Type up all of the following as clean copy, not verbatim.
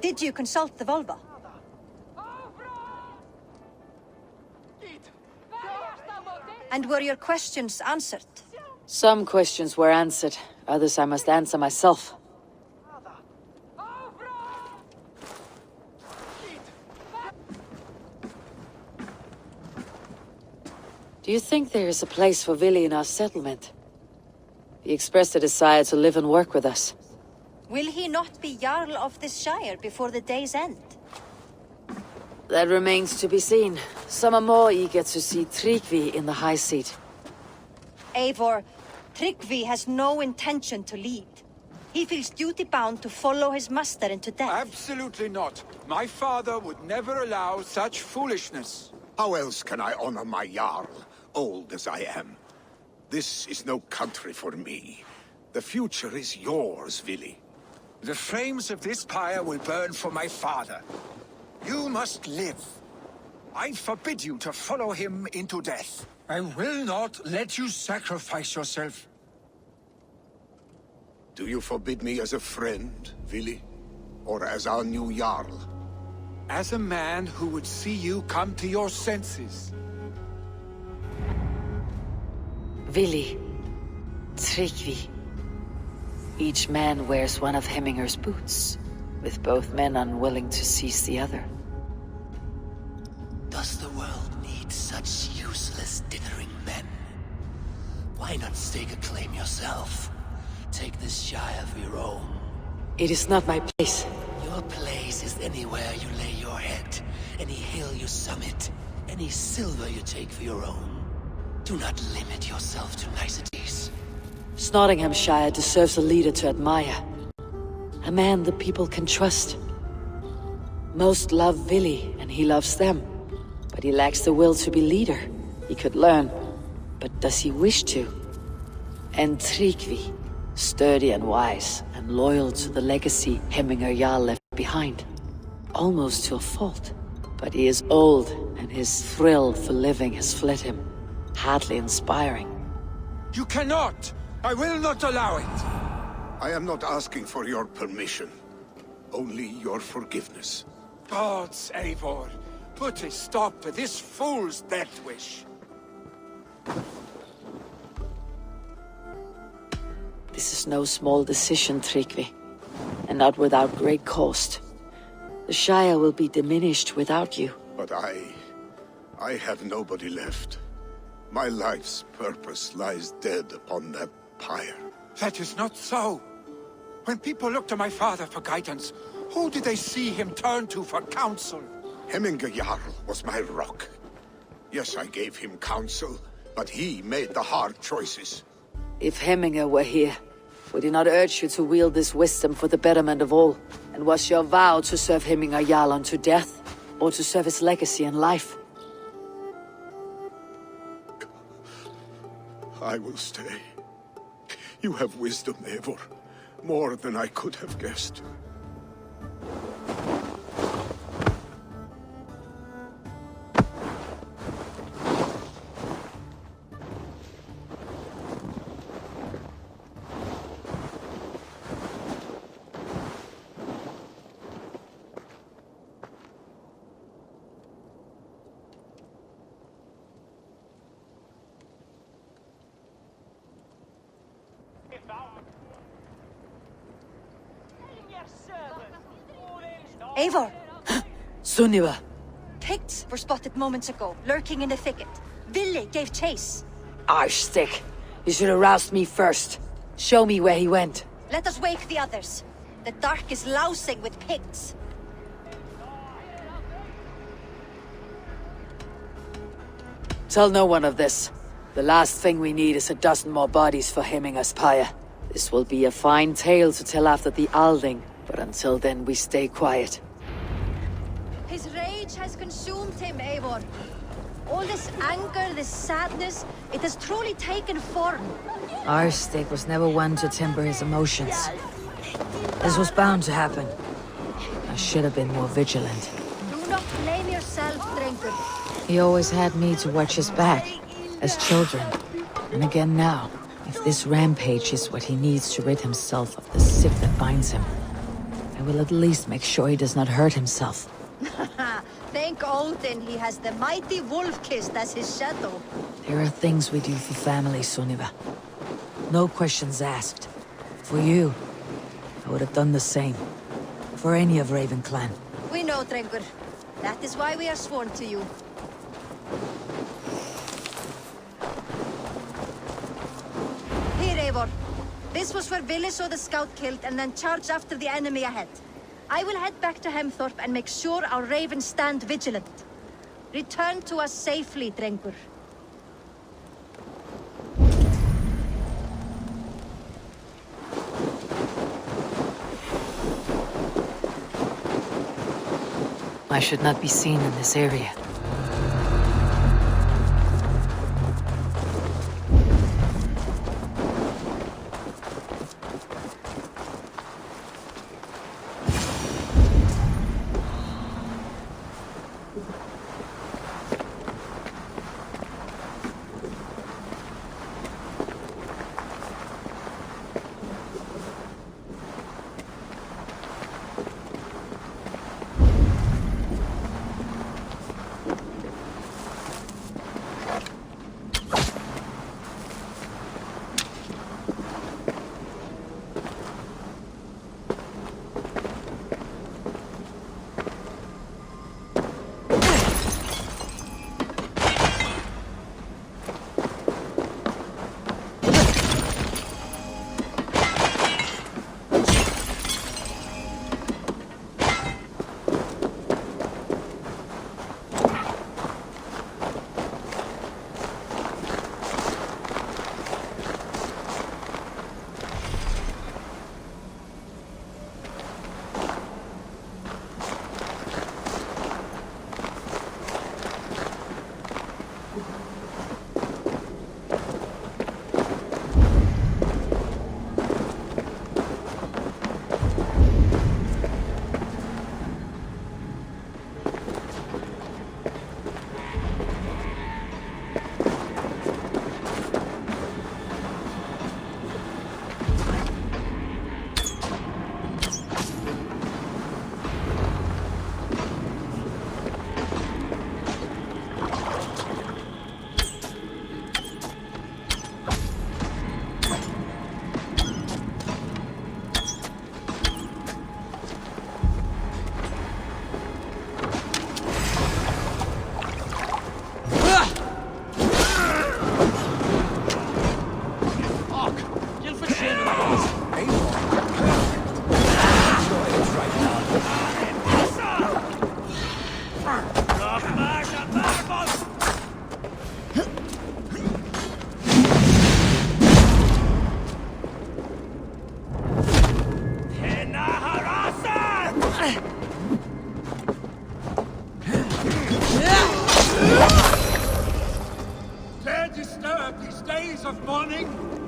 Did you consult the Volva? And were your questions answered? Some questions were answered, others I must answer myself. Do you think there is a place for Vili in our settlement? He expressed a desire to live and work with us. Will he not be Jarl of this shire before the day's end? That remains to be seen. Some are more eager to see Tryggvi in the high seat. Eivor, Tryggvi has no intention to lead. He feels duty-bound to follow his master into death. Absolutely not. My father would never allow such foolishness. How else can I honor my Jarl, old as I am? This is no country for me. The future is yours, Vili. The flames of this pyre will burn for my father. You must live. I forbid you to follow him into death. I will not let you sacrifice yourself. Do you forbid me as a friend, Vili? Or as our new Jarl? As a man who would see you come to your senses. Vili. Tryggvi. Each man wears one of Hemminger's boots, with both men unwilling to seize the other. Does the world need such useless dithering men? Why not stake a claim yourself? Take this shire for your own. It is not my place. Your place is anywhere you lay your head, any hill you summit, any silver you take for your own. Do not limit yourself to niceties. Nottinghamshire deserves a leader to admire. A man the people can trust. Most love Vili, and he loves them. But he lacks the will to be leader. He could learn, but does he wish to? And Tryggvi, sturdy and wise, and loyal to the legacy Hemminger Jarl left behind. Almost to a fault. But he is old, and his thrill for living has fled him. Hardly inspiring. You cannot! I will not allow it! I am not asking for your permission. Only your forgiveness. Gods, Eivor, put a stop to this fool's death wish. This is no small decision, Tryggvi. And not without great cost. The Shire will be diminished without you. But I have nobody left. My life's purpose lies dead upon that pyre. That is not so. When people look to my father for guidance, who did they see him turn to for counsel? Hemminger Jarl was my rock. Yes, I gave him counsel, but he made the hard choices. If Hemminger were here, would he not urge you to wield this wisdom for the betterment of all? And was your vow to serve Hemminger Jarl unto death, or to serve his legacy in life? I will stay. You have wisdom, Eivor. More than I could have guessed. Eivor! Sunniva! Picts were spotted moments ago, lurking in the thicket. Vili gave chase. Arse-Stick! You should have roused me first. Show me where he went. Let us wake the others. The dark is lousing with Picts. Tell no one of this. The last thing we need is a dozen more bodies for Hemminger's pyre. This will be a fine tale to tell after the Alding, but until then we stay quiet. His rage has consumed him, Eivor. All this anger, this sadness, it has truly taken form. Arse-Stick was never one to temper his emotions. This was bound to happen. I should have been more vigilant. Do not blame yourself, Drengur. He always had me to watch his back, as children. And again now, if this rampage is what he needs to rid himself of the sick that binds him, I will at least make sure he does not hurt himself. Thank Odin he has the mighty wolf-kissed as his shadow. There are things we do for family, Sunniva. No questions asked. For you, I would have done the same. For any of Raven clan. We know, Drengur. That is why we are sworn to you. Here, Eivor. This was where Vili saw the scout killed and then charged after the enemy ahead. I will head back to Hemthorpe and make sure our ravens stand vigilant. Return to us safely, Drengur. I should not be seen in this area.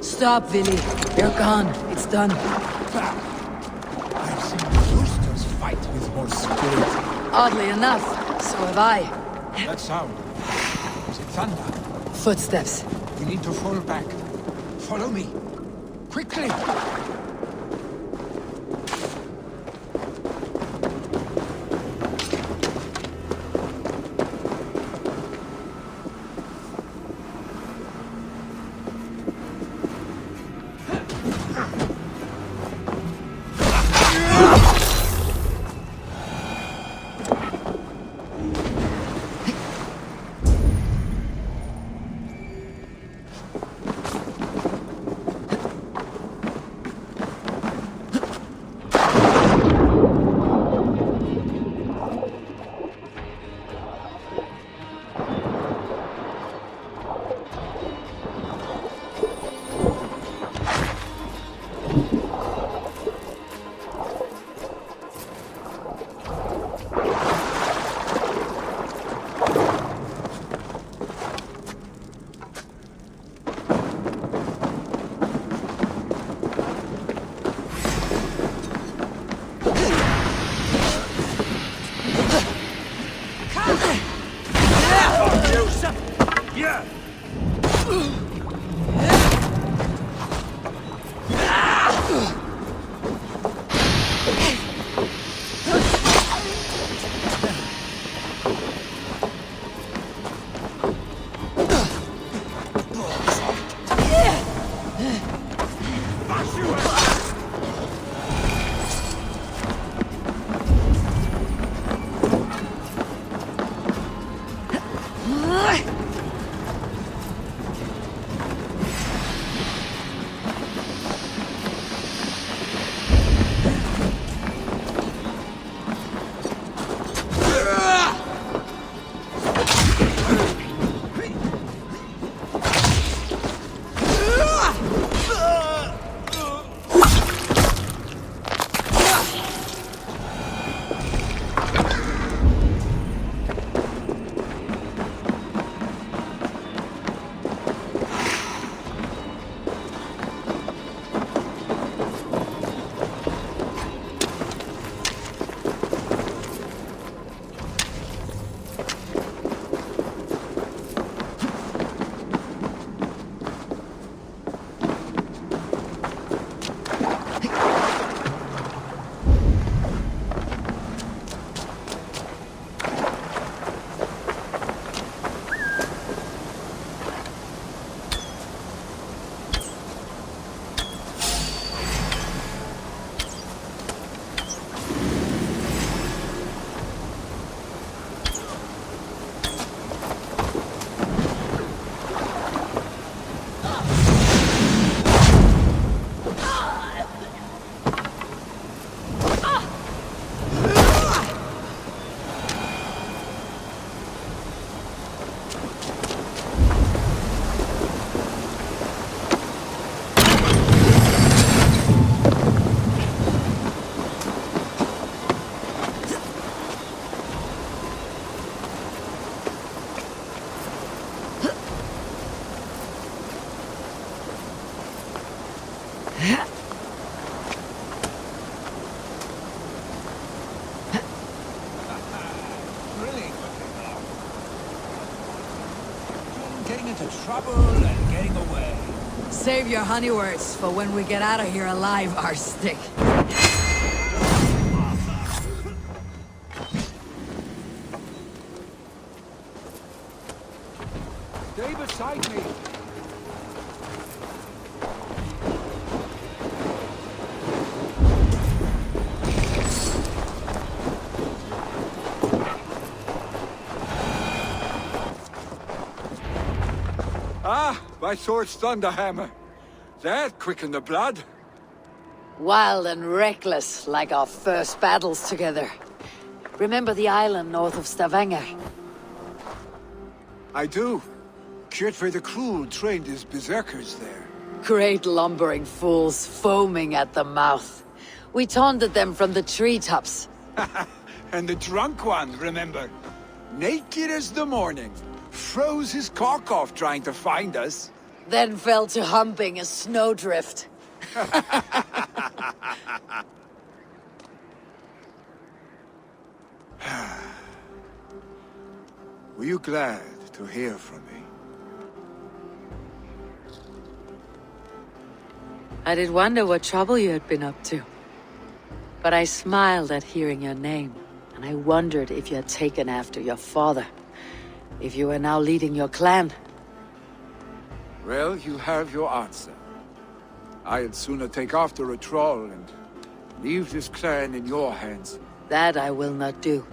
Stop, Vili. You're gone. It's done. I've seen roosters fight with more spirit. Oddly enough, so have I. That sound. Is it thunder? Footsteps. We need to fall back. Follow me. Quickly! trouble and getting away. Save your honey words for when we get out of here alive, Arse-Stick. Stay beside me. Ah, my sword's thunderhammer. That quickened the blood. Wild and reckless, like our first battles together. Remember the island north of Stavanger? I do. Kjotve the Cruel trained his berserkers there. Great lumbering fools, foaming at the mouth. We taunted them from the treetops. And the drunk one, remember? Naked as the morning. Froze his cock off trying to find us. Then fell to humping a snowdrift. Were you glad to hear from me? I did wonder what trouble you had been up to. But I smiled at hearing your name, and I wondered if you had taken after your father. If you were now leading your clan. Well, you have your answer. I'd sooner take after a troll and leave this clan in your hands. That I will not do.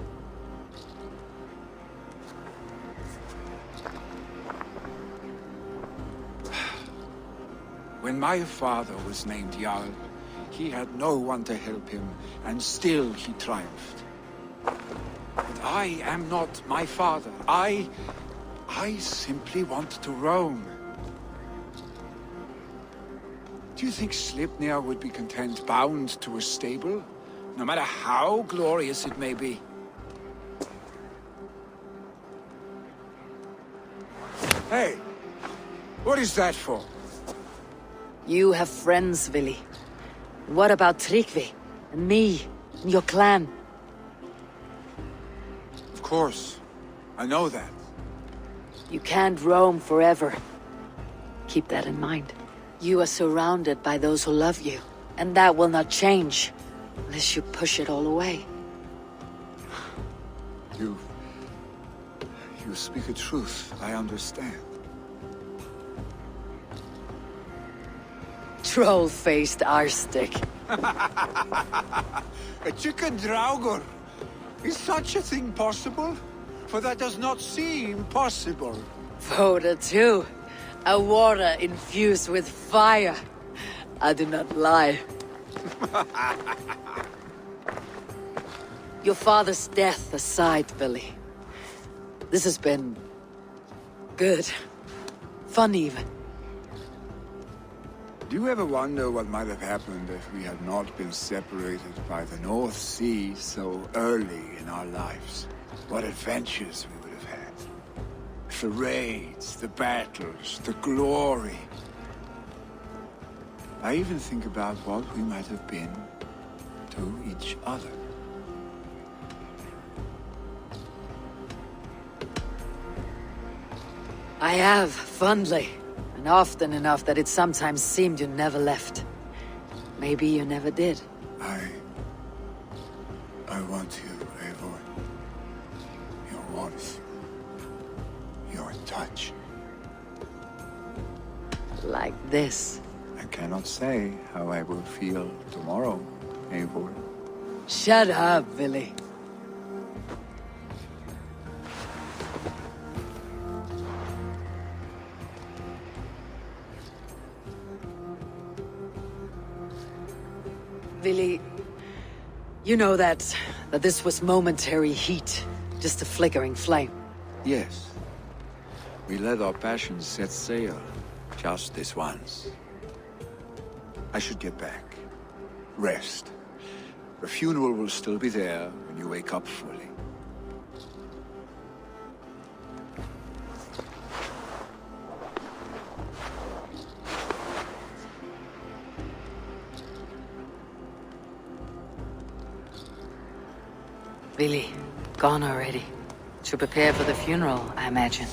When my father was named Jarl, he had no one to help him, and still he triumphed. But I am not my father. I simply want to roam. Do you think Sleipnir would be content bound to a stable, no matter how glorious it may be? Hey, what is that for? You have friends, Vili. What about Tryggvi, and me, and your clan? Of course, I know that. You can't roam forever. Keep that in mind. You are surrounded by those who love you, and that will not change, unless you push it all away. You speak a truth, I understand. Troll-faced Arse-Stick. A chicken draugur! Is such a thing possible? For that does not seem possible. Voda too. A water infused with fire. I do not lie. Your father's death aside, Billy. This has been... good. Fun even. Do you ever wonder what might have happened if we had not been separated by the North Sea so early in our lives? What adventures we would have had. The raids, the battles, the glory. I even think about what we might have been to each other. I have, fondly. And often enough that it sometimes seemed you never left. Maybe you never did. I want you, Eivor. Your warmth. Your touch. Like this. I cannot say how I will feel tomorrow, Eivor. Shut up, Billy. Billy, you know that this was momentary heat, just a flickering flame. Yes. We let our passions set sail, just this once. I should get back. Rest. The funeral will still be there when you wake up fully. Billy, gone already. To prepare for the funeral, I imagine.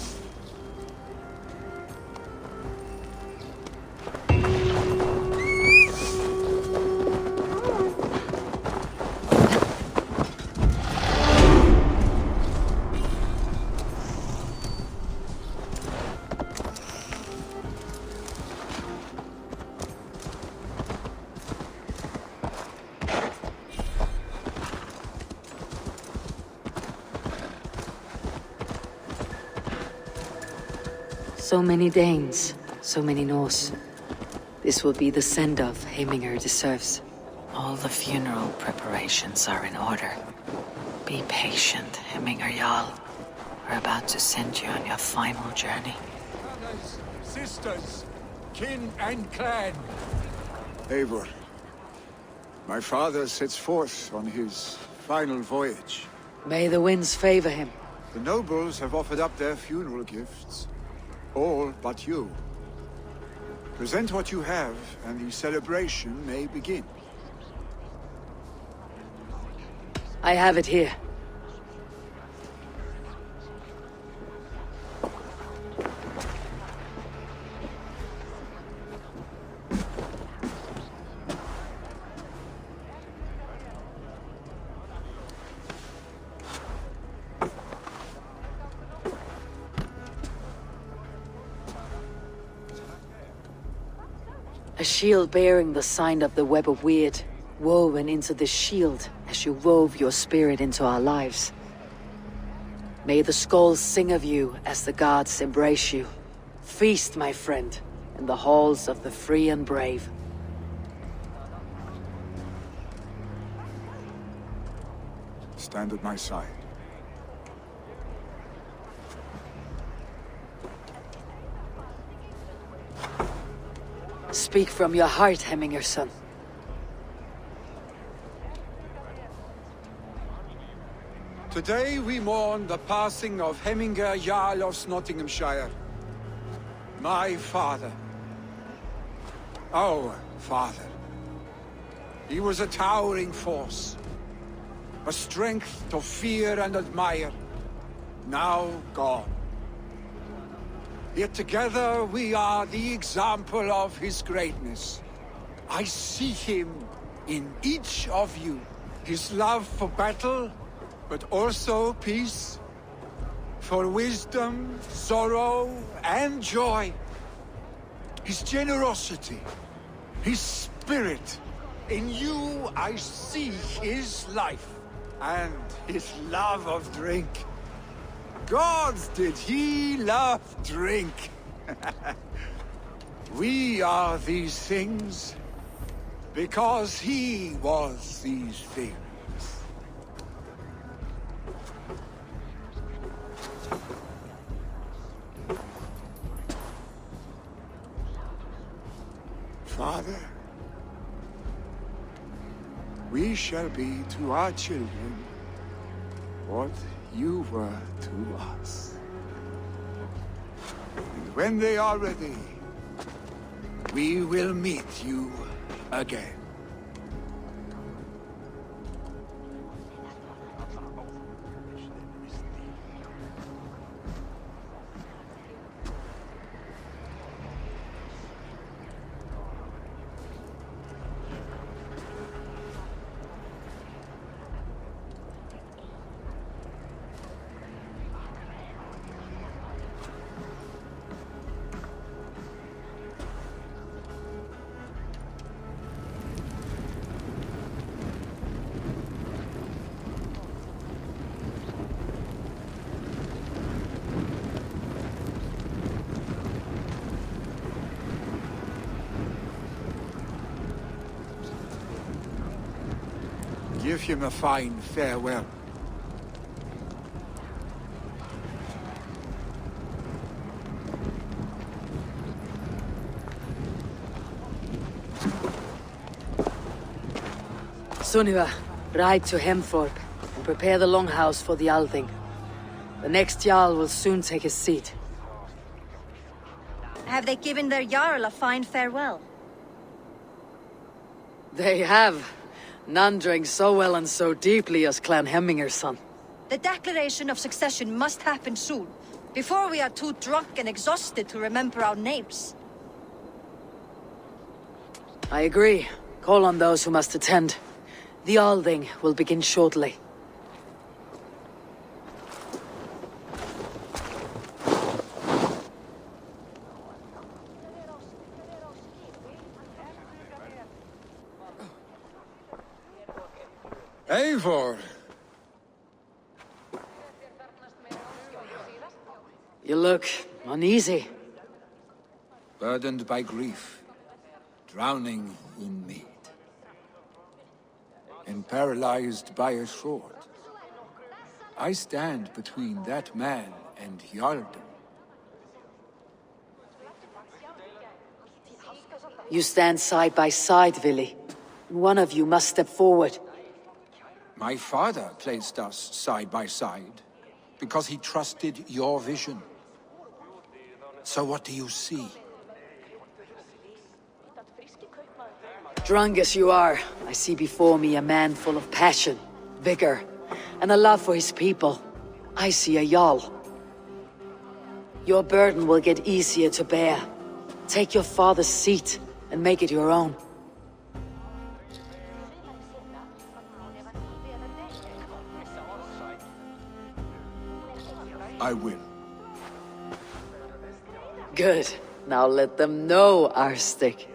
So many Danes, so many Norse. This will be the send-off Heimir deserves. All the funeral preparations are in order. Be patient, Heimir Jarl. We're about to send you on your final journey. Brothers, sisters, kin and clan. Eivor, my father sets forth on his final voyage. May the winds favor him. The nobles have offered up their funeral gifts. All but you. Present what you have, and the celebration may begin. I have it here. A shield bearing the sign of the web of weird, woven into the shield as you wove your spirit into our lives. May the skulls sing of you as the gods embrace you. Feast, my friend, in the halls of the free and brave. Stand at my side. Speak from your heart, Heimir, son. Today we mourn the passing of Heimir Jarl of Nottinghamshire. My father. Our father. He was a towering force. A strength to fear and admire. Now gone. Yet together we are the example of his greatness. I see him in each of you. His love for battle, but also peace. For wisdom, sorrow, and joy. His generosity, his spirit. In you I see his life, and his love of drink. Gods, did he love drink! We are these things because he was these things. Father, we shall be to our children what you were to us. And when they are ready, we will meet you again. Give him a fine farewell. Sunniva, ride to Hemthorpe and prepare the longhouse for the Althing. The next Jarl will soon take his seat. Have they given their Jarl a fine farewell? They have. None drank so well and so deeply as Clan Hemminger's son. The declaration of succession must happen soon, before we are too drunk and exhausted to remember our names. I agree. Call on those who must attend. The Althing will begin shortly. Eivor! You look uneasy. burdened by grief, drowning in mead, and paralyzed by a sword. I stand between that man and Jarldom. You stand side by side, Vili. One of you must step forward. My father placed us side by side because he trusted your vision. So what do you see? Drunk as you are, I see before me a man full of passion, vigor, and a love for his people. I see a Jarl. Your burden will get easier to bear. Take your father's seat and make it your own. I will. Good. Now let them know, Arse-Stick.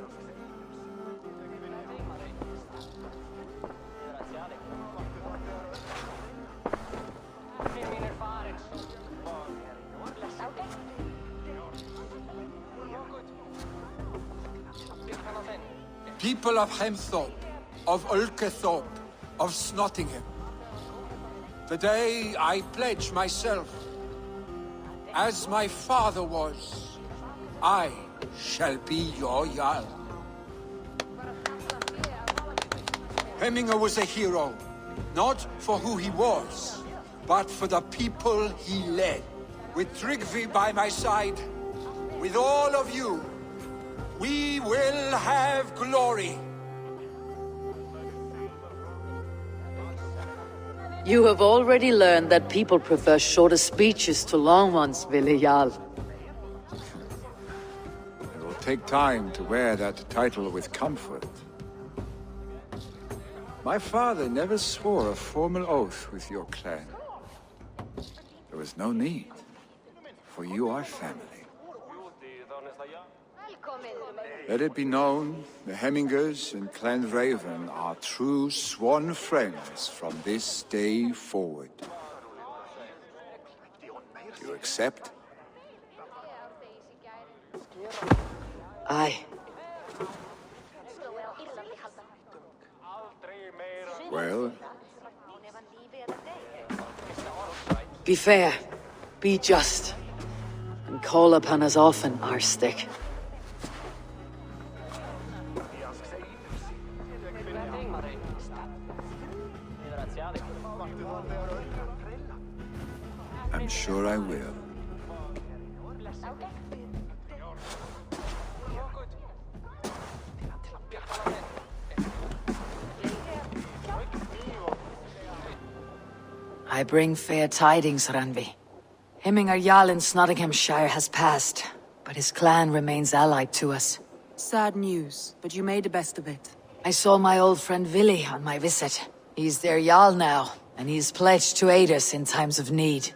People of Hemthorpe, of Ulkethorpe, of Snottingham. Today I pledge myself. As my father was, I shall be your Jarl. Hemminger was a hero, not for who he was, but for the people he led. With Tryggvi by my side, with all of you, we will have glory. You have already learned that people prefer shorter speeches to long ones, Vili Jarl. It will take time to wear that title with comfort. My father never swore a formal oath with your clan. There was no need, for you are family. Let it be known, the Hemmingers and Clan Raven are true sworn friends from this day forward. Do you accept? Aye. Well, Be fair, be just, and call upon us often, Arse-Stick. I'm sure I will. I bring fair tidings, Randvi. Hemminger Jarl in Nottinghamshire has passed, but his clan remains allied to us. Sad news, but you made the best of it. I saw my old friend Vili on my visit. He's their Jarl now, and he's pledged to aid us in times of need.